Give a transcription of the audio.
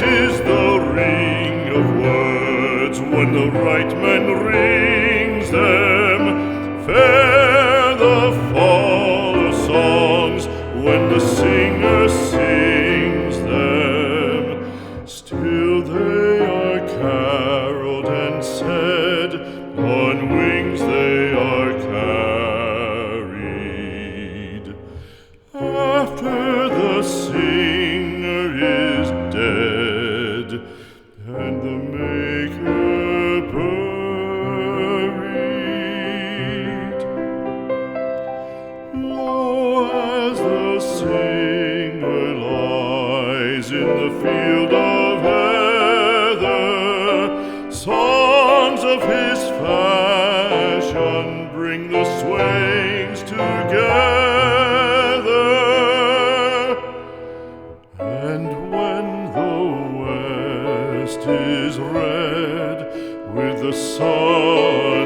is the ring of words when the right man rings them. Fair the fall of songs when the singer sings them. Still they are caroled and said, on wings they are carried. After the singer is dead and the maker buried, lo, as the singer lies in the field of heather, songs of his fashion bring the swains together. And when the west is red with the sun